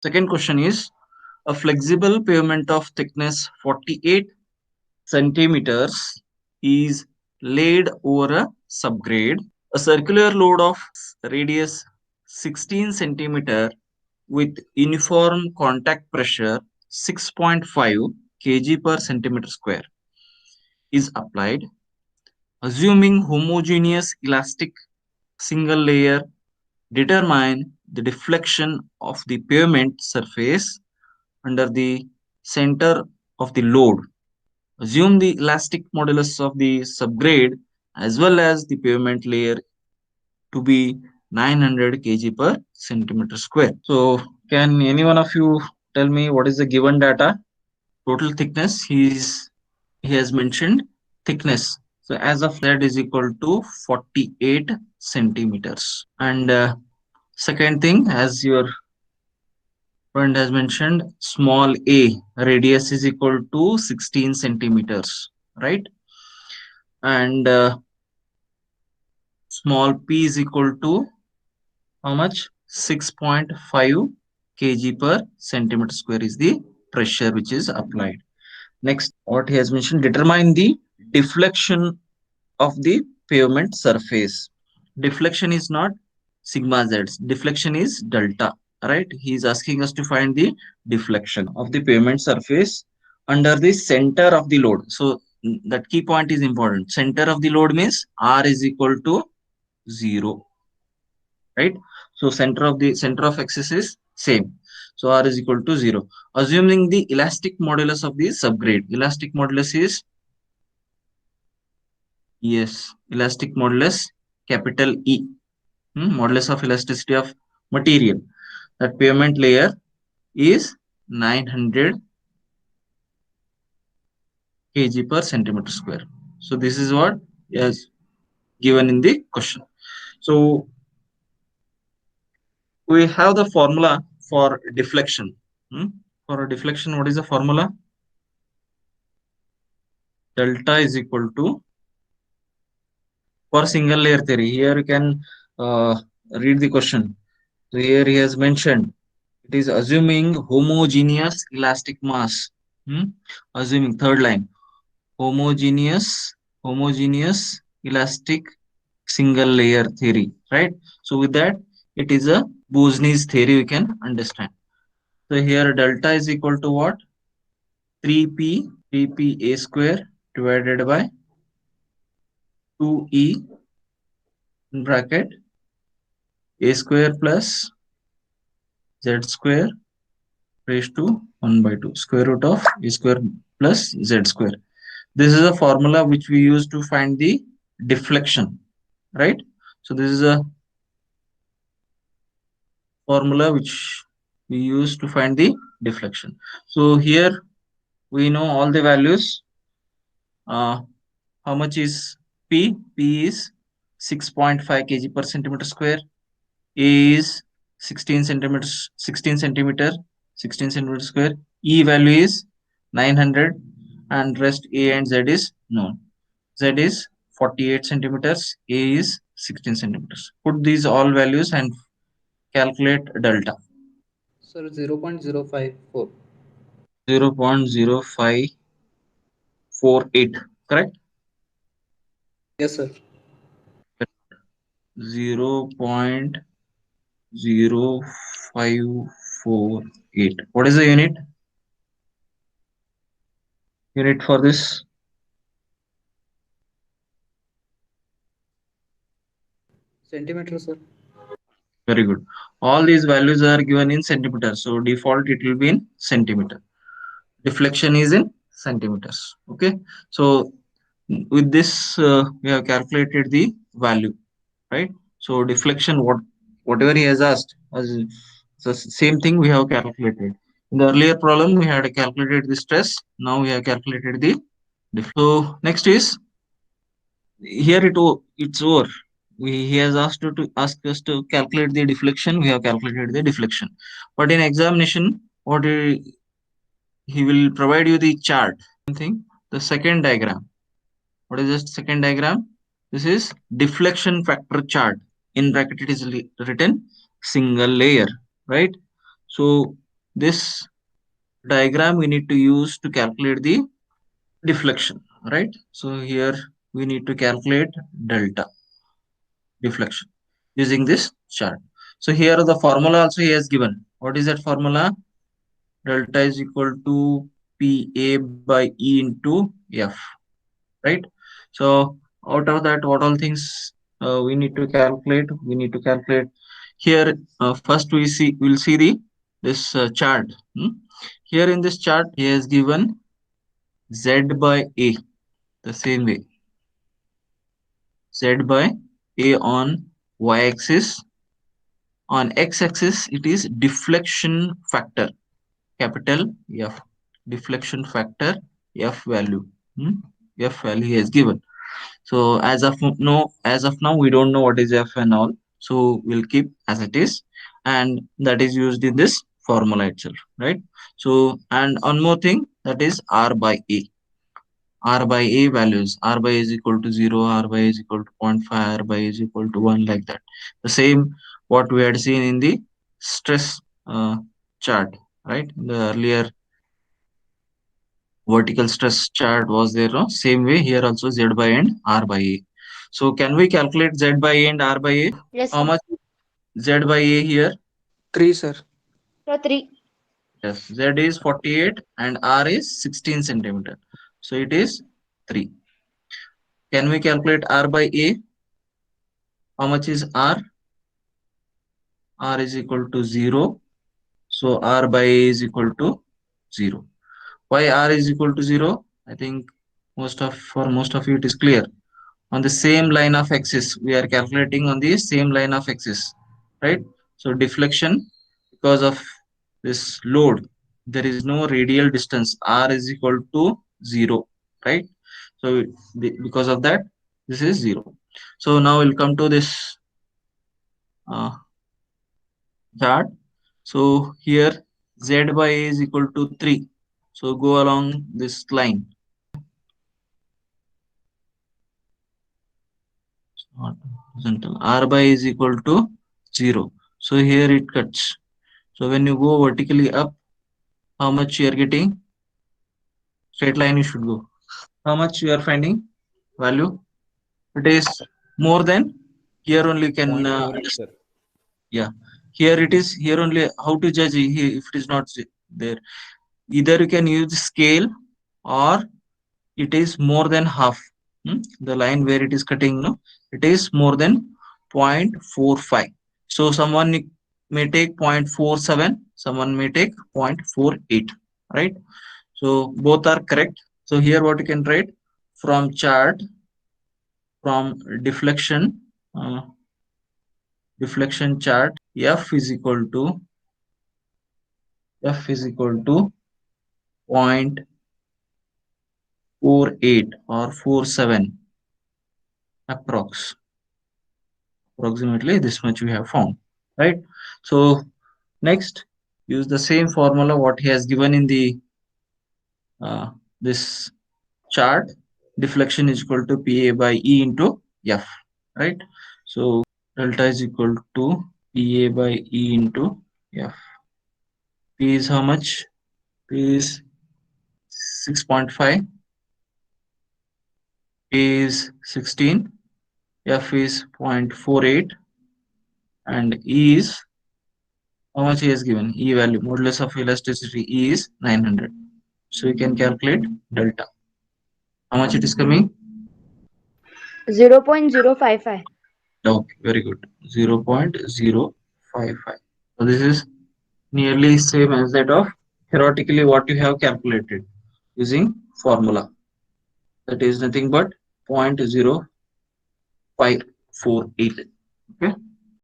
Second question is, a flexible pavement of thickness 48 centimeters is laid over a subgrade. A circular load of radius 16 centimeter with uniform contact pressure 6.5 kg per centimeter square is applied, assuming homogeneous elastic single layer. Determine the deflection of the pavement surface under the center of the load. Assume the elastic modulus of the subgrade as well as the pavement layer to be 900 kg per centimeter square. So, can any one of you tell me what is the given data? Total thickness he has mentioned thickness. So, as of that is equal to 48 centimeters. And second thing, as your friend has mentioned, small a radius is equal to 16 centimeters, right? And small p is equal to how much? 6.5 kg per centimeter square is the pressure which is applied. Next, what he has mentioned, determine the deflection of the pavement surface. Deflection is not sigma z, deflection is delta, right? He is asking us to find the deflection of the pavement surface under the center of the load. So that key point is important. Center of the load means R is equal to 0, right? So center of axis is same. So R is equal to 0. Assuming the elastic modulus of the subgrade. Elastic modulus is, yes, elastic modulus capital E. Modulus of elasticity of material. That pavement layer is 900 kg per centimeter square. So this is what is given in the question. So we have the formula for deflection. For a deflection, what is the formula? Delta is equal to, for single layer theory. Here you can read the question. So here he has mentioned it is assuming homogeneous elastic mass. Assuming third line, homogeneous elastic single layer theory, right? So with that, it is a Bosni's theory we can understand. So here delta is equal to what? 3p a square divided by 2e in bracket a square plus z square raised to 1 by 2 square root of a square plus z square. This is a formula which we use to find the deflection, right? So this is a formula which we use to find the deflection. So here we know all the values. How much is P? P is 6.5 kg per centimeter square. A is 16 centimeters, 16 centimeter, 16 centimeter square. E value is 900 and rest A and Z is known. Z is 48 centimeters, A is 16 centimeters. Put these all values and calculate delta. Sir, 0.054. 0.0548, correct? Yes, sir. 0.0548. What is the unit for this? Centimeter, sir. Very good. All these values are given in centimeters. So default it will be in centimeter. Deflection is in centimeters. Okay. So with this we have calculated the value, right? So deflection, whatever he has asked, as the same thing we have calculated. In the earlier problem we had calculated the stress. Now we have calculated the so next is, here it's over. He has asked to ask us to calculate the deflection. We have calculated the deflection, but in examination, what he will provide you the chart. Thing, the second diagram. What is this second diagram? This is deflection factor chart. In bracket it is written single layer, right? So this diagram we need to use to calculate the deflection, right? So here we need to calculate delta deflection using this chart. So here the formula also he has given. What is that formula? Delta is equal to PA by E into F, right? So out of that, what all things we need to calculate? We need to calculate here. First, we'll see the this chart. Here in this chart, he has given Z by A the same way. Z by A on y-axis. On x-axis, it is deflection factor, capital F. Deflection factor F value. F value he has given. So as of now, we don't know what is F and all. So we'll keep as it is, and that is used in this formula itself, right? So and one more thing, that is R by A. R by A values. R by A is equal to 0, R by A is equal to 0.5, R by A is equal to 1, like that. The same what we had seen in the stress chart, right? The earlier vertical stress chart was there, no? Same way here also Z by A and R by A. So can we calculate Z by A and R by A? Yes, How sir. much Z by A here? 3, sir. So 3. Yes, Z is 48 and R is 16 centimeter. So it is 3. Can we calculate R by A? How much is R? R is equal to 0. So R by A is equal to 0. Why R is equal to 0? I think for most of you it is clear. On the same line of axis, we are calculating on the same line of axis, right? So deflection, because of this load, there is no radial distance. R is equal to 0, right? So because of that, this is 0. So now we'll come to this uh, chart. So here Z by A is equal to 3. So go along this line. Horizontal. R by is equal to 0. So here it cuts. So when you go vertically up, how much you are getting? Straight line you should go. How much you are finding? Value? It is more than here only can 0.48, sir. yeah. Here it is. Here only how to judge if it is not there. Either you can use scale or it is more than half. The line where it is cutting, no, it is more than 0.45. So someone may take 0.47, someone may take 0.48, right? So both are correct. So here what you can write from chart, from deflection chart, F is equal to 0.48 or 47 approximately this much we have found, right? So next, use the same formula what he has given in the this chart. Deflection is equal to PA by E into F, right? So delta is equal to PA by E into F. P is how much? P is 6.5. P is 16. F is 0.48 and E is how much he has given? E value, modulus of elasticity E is 900. So you can calculate delta. How much it is coming? 0.055. Okay, very good. 0.055. So this is nearly same as that of theoretically what you have calculated using formula. That is nothing but 0.0548. Okay.